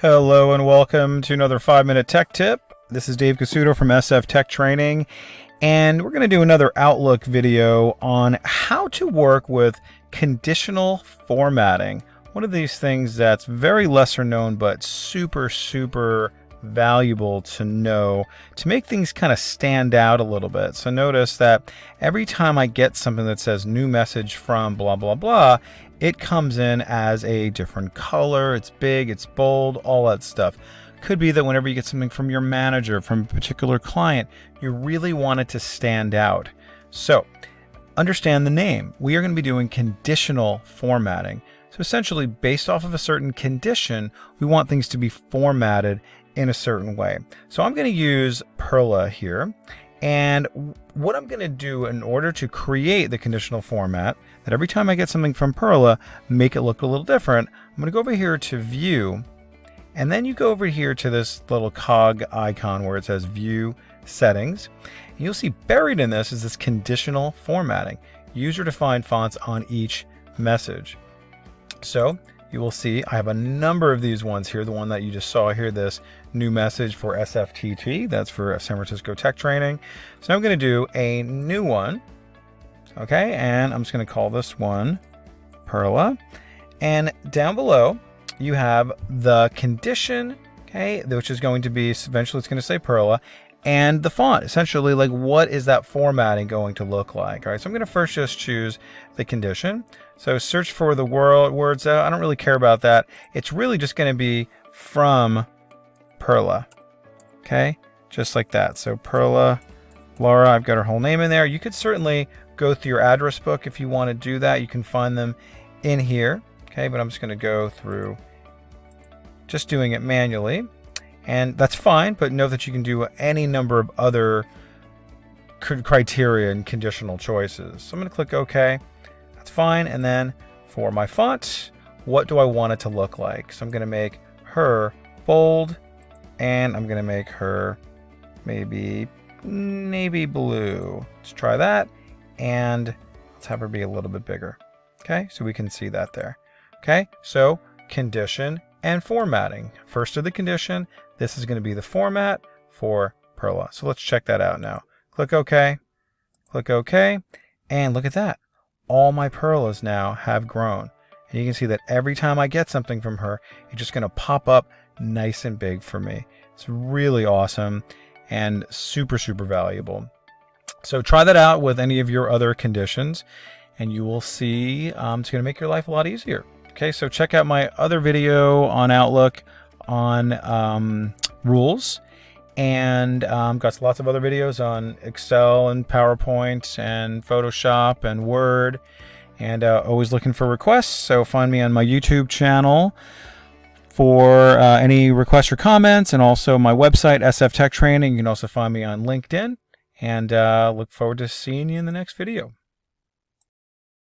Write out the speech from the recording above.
Hello and welcome to another 5-minute tech tip. This is Dave Casuto from SF Tech Training, and we're going to do another Outlook video on how to work with conditional formatting. One of these things that's very lesser known but super valuable to know to make things kind of stand out a little bit. So notice that every time I get something that says new message from blah blah blah, it comes in as a different color, it's big, it's bold, all that stuff. Could be that whenever you get something from your manager, from a particular client, you really want it to stand out. So understand the name. We are going to be doing conditional formatting. So essentially, based off of a certain condition, we want things to be formatted in a certain way. So I'm going to use Perla here. And what I'm going to do in order to create the conditional format, that every time I get something from Perla, make it look a little different, I'm going to go over here to View, and then you go over here to this little cog icon where it says View Settings. And you'll see buried in this is this conditional formatting, user-defined fonts on each message. So you will see I have a number of these ones here. The one that you just saw here, this new message for SFTT, that's for San Francisco Tech Training. So I'm going to do a new one. Okay, and I'm just going to call this one Perla. And down below, you have the condition, okay, which is going to be, eventually it's going to say Perla, and the font, essentially, like what is that formatting going to look like? All right, so I'm going to first just choose the condition. So search for the words. I don't really care about that. It's really just going to be from Perla. Okay, just like that. So Perla, Laura, I've got her whole name in there. You could certainly go through your address book if you want to do that. You can find them in here. Okay, but I'm just going to go through just doing it manually. And that's fine, but know that you can do any number of other criteria and conditional choices. So I'm going to click OK. That's fine. And then for my font, what do I want it to look like? So I'm going to make her bold, and I'm going to make her maybe navy blue. Let's try that. And let's have her be a little bit bigger. Okay, so we can see that there. Okay, so condition and formatting. First of the condition, this is going to be the format for Perla. So let's check that out now. Click OK, and look at that. All my Perlas now have grown. And you can see that every time I get something from her, it's just going to pop up nice and big for me. It's really awesome and super valuable. So try that out with any of your other conditions, and you will see it's going to make your life a lot easier. Okay, so check out my other video on Outlook on rules, and got lots of other videos on Excel and PowerPoint and Photoshop and Word, and always looking for requests. So find me on my YouTube channel for any requests or comments, and also my website, SF Tech Training. You can also find me on LinkedIn, and look forward to seeing you in the next video.